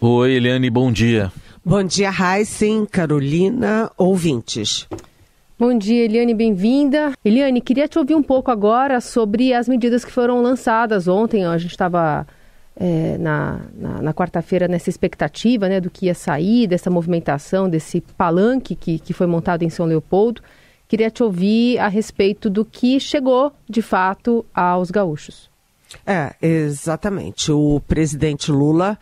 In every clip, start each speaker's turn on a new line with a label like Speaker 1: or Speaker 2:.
Speaker 1: Oi, Eliane, bom dia.
Speaker 2: Bom dia, Heisen, Carolina, ouvintes.
Speaker 3: Bom dia, Eliane, bem-vinda. Eliane, queria te ouvir um pouco agora sobre as medidas que foram lançadas ontem. A gente estava na quarta-feira nessa expectativa, né, do que ia sair, dessa movimentação, desse palanque que foi montado em São Leopoldo. Queria te ouvir a respeito do que chegou, de fato, aos gaúchos.
Speaker 2: Exatamente. O presidente Lula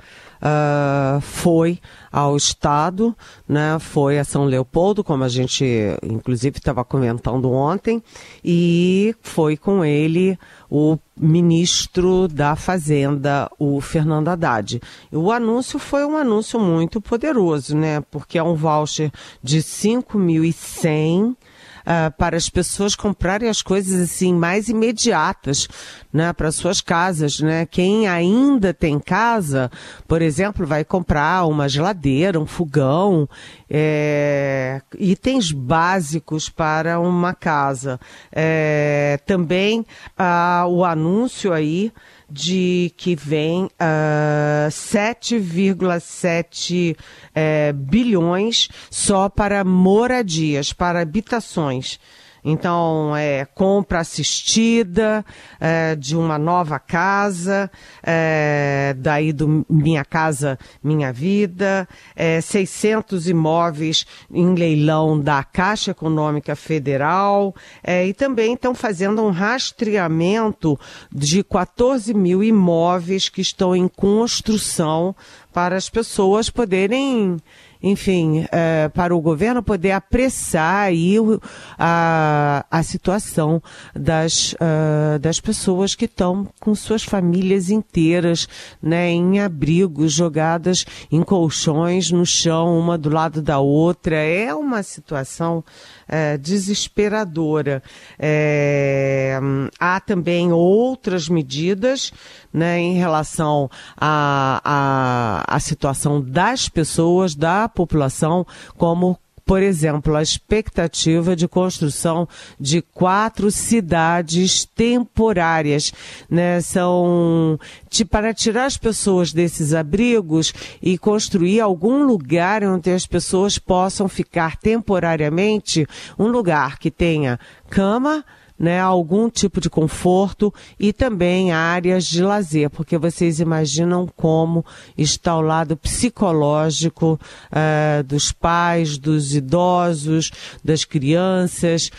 Speaker 2: foi ao estado, né, foi a São Leopoldo, como a gente inclusive estava comentando ontem, e foi com ele o ministro da Fazenda, o Fernando Haddad. O anúncio foi um anúncio muito poderoso, né, porque é um voucher de 5.100 para as pessoas comprarem as coisas assim mais imediatas, né, para suas casas, né? Quem ainda tem casa, por exemplo, vai comprar uma geladeira, um fogão, itens básicos para uma casa. Também o anúncio aí de que vem 7,7 bilhões só para moradias, para habitações. Então, compra assistida de uma nova casa, daí do Minha Casa Minha Vida, 600 imóveis em leilão da Caixa Econômica Federal, e também estão fazendo um rastreamento de 14 mil imóveis que estão em construção para as pessoas poderem, enfim, para o governo poder apressar aí a situação das pessoas que estão com suas famílias inteiras, né, em abrigos, jogadas em colchões no chão, uma do lado da outra. É uma situação desesperadora. Há também outras medidas, né, em relação à situação das pessoas, da população, como, por exemplo, a expectativa de construção de 4 cidades temporárias, né? Para tirar as pessoas desses abrigos e construir algum lugar onde as pessoas possam ficar temporariamente, um lugar que tenha cama, né, algum tipo de conforto e também áreas de lazer, porque vocês imaginam como está o lado psicológico dos pais, dos idosos, das crianças,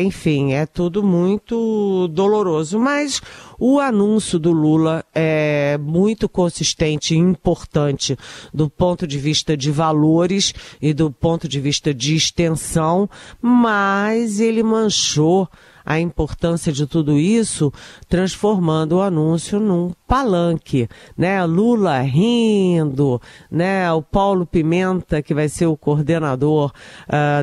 Speaker 2: enfim, é tudo muito doloroso, mas o anúncio do Lula é muito consistente e importante do ponto de vista de valores e do ponto de vista de extensão, mas ele manchou a importância de tudo isso, transformando o anúncio num palanque, né? Lula rindo, né? O Paulo Pimenta, que vai ser o coordenador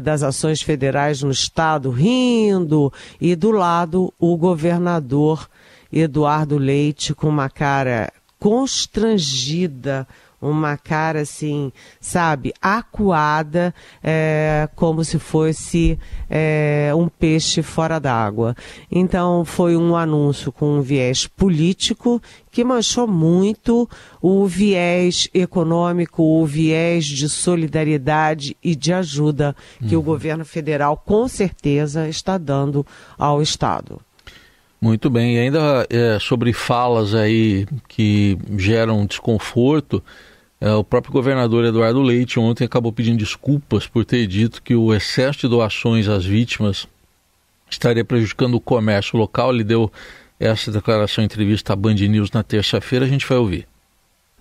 Speaker 2: das ações federais no estado, rindo, e do lado o governador Eduardo Leite com uma cara constrangida, uma cara assim, sabe, acuada, como se fosse um peixe fora d'água. Então foi um anúncio com um viés político que manchou muito o viés econômico, o viés de solidariedade e de ajuda que o governo federal com certeza está dando ao Estado.
Speaker 1: Muito bem, e ainda sobre falas aí que geram desconforto, o próprio governador Eduardo Leite ontem acabou pedindo desculpas por ter dito que o excesso de doações às vítimas estaria prejudicando o comércio local. Ele deu essa declaração em entrevista à Band News na terça-feira, a gente vai ouvir.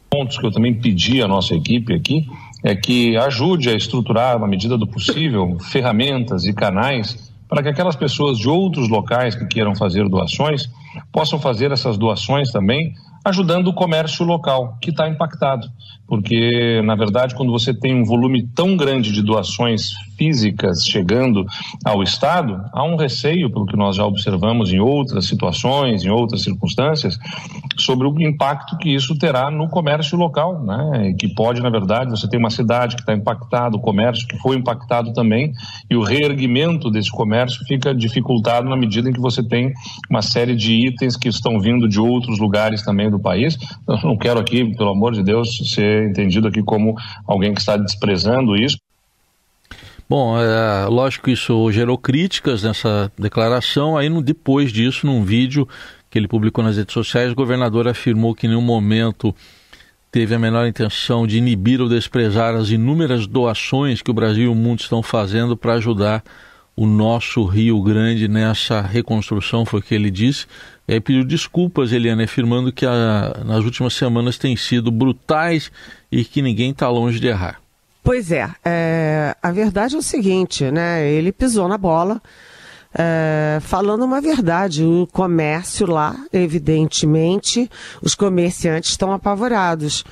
Speaker 4: Pontos que eu também pedi à nossa equipe aqui é que ajude a estruturar, na medida do possível, ferramentas e canais para que aquelas pessoas de outros locais que queiram fazer doações possam fazer essas doações também, ajudando o comércio local, que está impactado. Porque, na verdade, quando você tem um volume tão grande de doações físicas chegando ao Estado, há um receio, pelo que nós já observamos em outras situações, em outras circunstâncias, sobre o impacto que isso terá no comércio local, né? Que pode, na verdade, você tem uma cidade que está impactada, o comércio que foi impactado também, e o reerguimento desse comércio fica dificultado na medida em que você tem uma série de itens que estão vindo de outros lugares também do país. Eu não quero aqui, pelo amor de Deus, ser entendido aqui como alguém que está desprezando isso.
Speaker 1: Bom, lógico que isso gerou críticas nessa declaração. Aí depois disso, num vídeo que ele publicou nas redes sociais, o governador afirmou que em nenhum momento teve a menor intenção de inibir ou desprezar as inúmeras doações que o Brasil e o mundo estão fazendo para ajudar o nosso Rio Grande nessa reconstrução, foi o que ele disse. E aí pediu desculpas, Eliane, afirmando que nas últimas semanas têm sido brutais e que ninguém está longe de errar.
Speaker 2: Pois é, a verdade é o seguinte, né? Ele pisou na bola, falando uma verdade. O comércio lá, evidentemente, os comerciantes estão apavorados,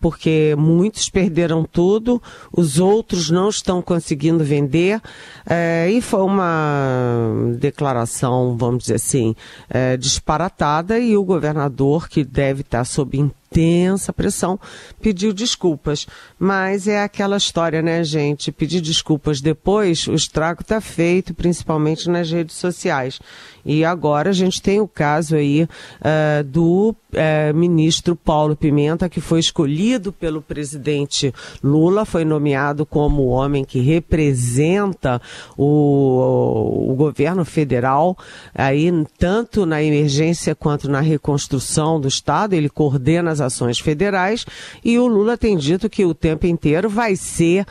Speaker 2: porque muitos perderam tudo, os outros não estão conseguindo vender, e foi uma declaração, vamos dizer assim, disparatada, e o governador, que deve estar sob intensa pressão, pediu desculpas. Mas é aquela história, né, gente? Pedir desculpas depois, o estrago está feito, principalmente nas redes sociais. E agora a gente tem o caso aí do ministro Paulo Pimenta, que foi escolhido pelo presidente Lula, foi nomeado como o homem que representa o governo federal, aí, tanto na emergência quanto na reconstrução do Estado. Ele coordena as ações federais, e o Lula tem dito que o tempo inteiro vai ser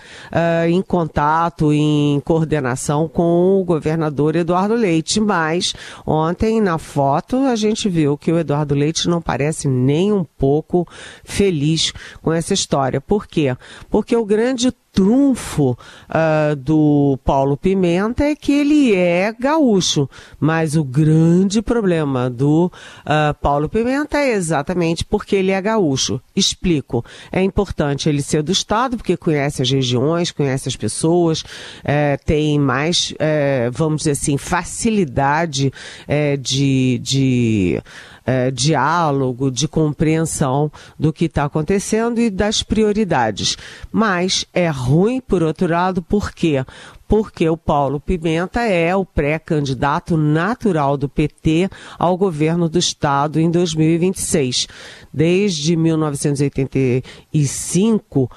Speaker 2: em contato, em coordenação com o governador Eduardo Leite. Mas ontem, na foto, a gente viu que o Eduardo Leite não parece nem um pouco feliz com essa história. Por quê? Porque o grande trunfo do Paulo Pimenta é que ele é gaúcho, mas o grande problema do Paulo Pimenta é exatamente porque ele é gaúcho. Explico. É importante ele ser do Estado, porque conhece as regiões, conhece as pessoas, tem mais, vamos dizer assim, facilidade de diálogo, de compreensão do que está acontecendo e das prioridades. Mas é ruim, por outro lado, por quê? Porque o Paulo Pimenta é o pré-candidato natural do PT ao governo do Estado em 2026. Desde 1985,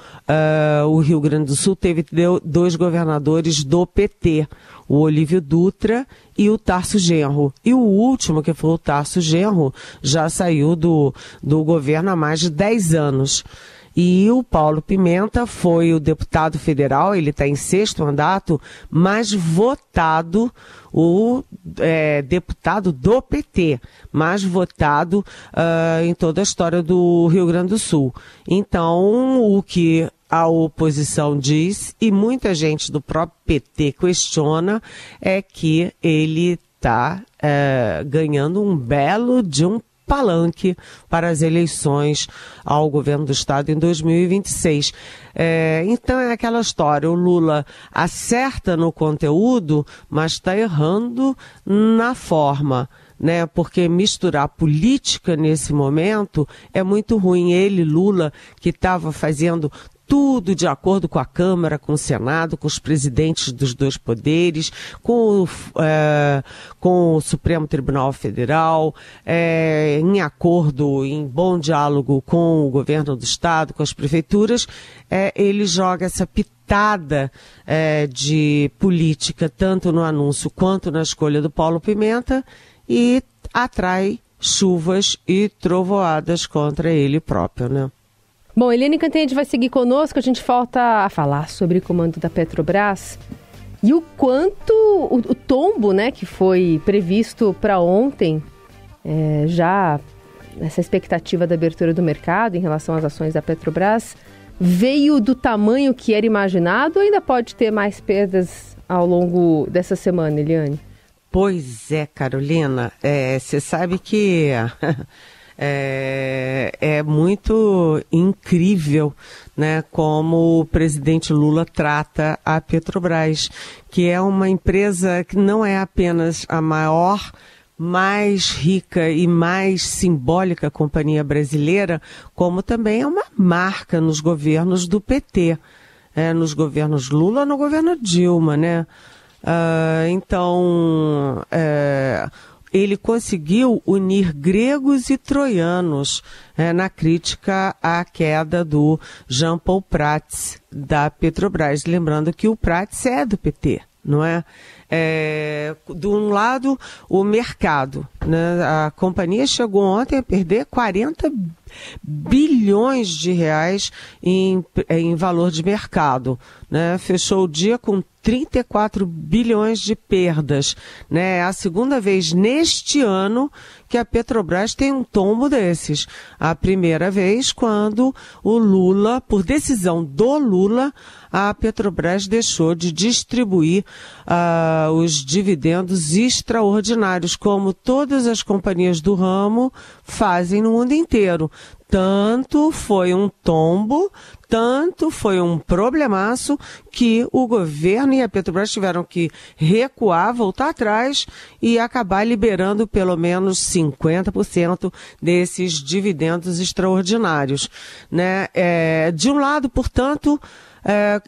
Speaker 2: o Rio Grande do Sul teve dois governadores do PT, o Olívio Dutra e o Tarso Genro. E o último, que foi o Tarso Genro, já saiu do governo há mais de 10 anos. E o Paulo Pimenta foi o deputado federal, ele está em 6º mandato, mais votado, o deputado do PT, mais votado em toda a história do Rio Grande do Sul. Então, o que a oposição diz, e muita gente do próprio PT questiona, é que ele está ganhando um belo de um palanque para as eleições ao governo do Estado em 2026. Então é aquela história, o Lula acerta no conteúdo, mas está errando na forma, né? Porque misturar política nesse momento é muito ruim. Ele, Lula, que estava fazendo tudo de acordo com a Câmara, com o Senado, com os presidentes dos dois poderes, com o Supremo Tribunal Federal, em acordo, em bom diálogo com o governo do Estado, com as prefeituras, ele joga essa pitada de política, tanto no anúncio quanto na escolha do Paulo Pimenta, e atrai chuvas e trovoadas contra ele próprio, né?
Speaker 3: Bom, Eliane Cantanhede vai seguir conosco, a gente volta a falar sobre o comando da Petrobras e o quanto o tombo, né, que foi previsto para ontem, já nessa expectativa da abertura do mercado em relação às ações da Petrobras, veio do tamanho que era imaginado ou ainda pode ter mais perdas ao longo dessa semana, Eliane?
Speaker 2: Pois é, Carolina, você sabe que é muito incrível, né, como o presidente Lula trata a Petrobras, que é uma empresa que não é apenas a maior mais rica e mais simbólica companhia brasileira, como também é uma marca nos governos do PT, nos governos Lula, no governo Dilma, né? Então, ele conseguiu unir gregos e troianos na crítica à queda do Jean Paul Prats, da Petrobras. Lembrando que o Prats é do PT, não é? De um lado, o mercado, né? A companhia chegou ontem a perder 40 bilhões de reais em valor de mercado, né? Fechou o dia com 34 bilhões de perdas, né? É a segunda vez neste ano que a Petrobras tem um tombo desses. A primeira vez quando o Lula, por decisão do Lula, a Petrobras deixou de distribuir os dividendos extraordinários, como todas as companhias do ramo fazem no mundo inteiro. Tanto foi um tombo, tanto foi um problemaço que o governo e a Petrobras tiveram que recuar, voltar atrás e acabar liberando pelo menos 50% desses dividendos extraordinários, né? De um lado, portanto,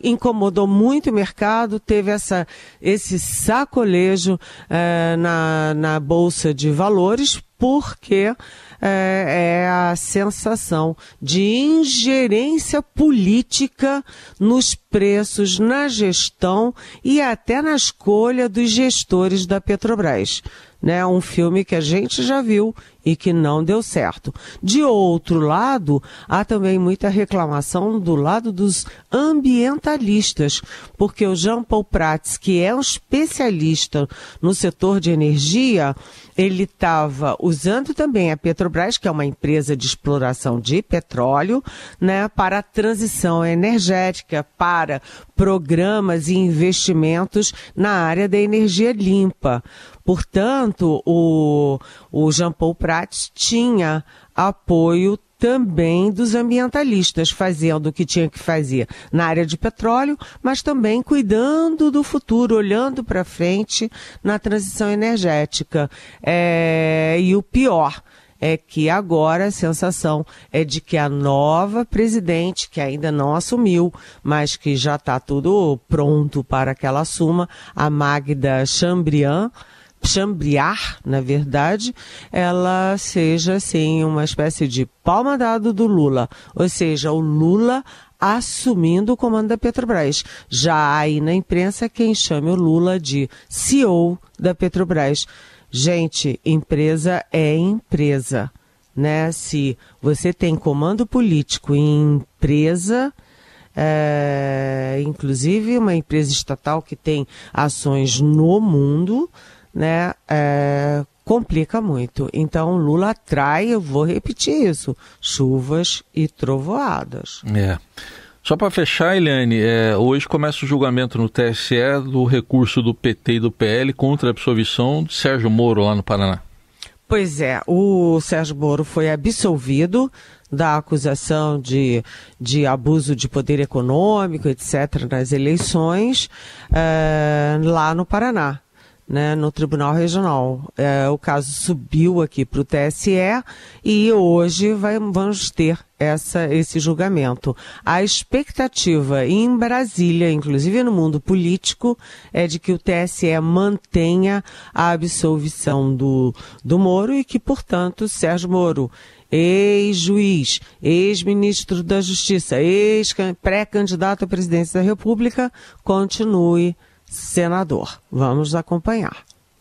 Speaker 2: incomodou muito o mercado, teve esse sacolejo na Bolsa de Valores, porque é a sensação de ingerência política nos preços, na gestão e até na escolha dos gestores da Petrobras. Né? Um filme que a gente já viu e que não deu certo. De outro lado, há também muita reclamação do lado dos ambientalistas, porque o Jean Paul Prats, que é um especialista no setor de energia, ele estava usando também a Petrobras, que é uma empresa de exploração de petróleo, né, para a transição energética, para programas e investimentos na área da energia limpa. Portanto, o Jean Paul Prats tinha apoio também dos ambientalistas, fazendo o que tinha que fazer na área de petróleo, mas também cuidando do futuro, olhando para frente na transição energética. E o pior é que agora a sensação é de que a nova presidente, que ainda não assumiu, mas que já está tudo pronto para que ela assuma, a Magda Chambriard, na verdade, ela seja, assim, uma espécie de pau-mandado do Lula. Ou seja, o Lula assumindo o comando da Petrobras. Já aí na imprensa quem chama o Lula de CEO da Petrobras. Gente, empresa é empresa, né? Se você tem comando político em empresa, inclusive uma empresa estatal que tem ações no mundo, né, complica muito. Então, Lula atrai, eu vou repetir isso, chuvas e trovoadas.
Speaker 1: Só para fechar, Eliane, hoje começa o julgamento no TSE do recurso do PT e do PL contra a absolvição de Sérgio Moro lá no Paraná.
Speaker 2: Pois é, o Sérgio Moro foi absolvido da acusação de abuso de poder econômico, etc., nas eleições lá no Paraná, né, no Tribunal Regional. O caso subiu aqui para o TSE e hoje vamos ter esse julgamento. A expectativa em Brasília, inclusive no mundo político, é de que o TSE mantenha a absolvição do Moro e que, portanto, Sérgio Moro, ex-juiz, ex-ministro da Justiça, pré-candidato à presidência da República, continue senador. Vamos acompanhar.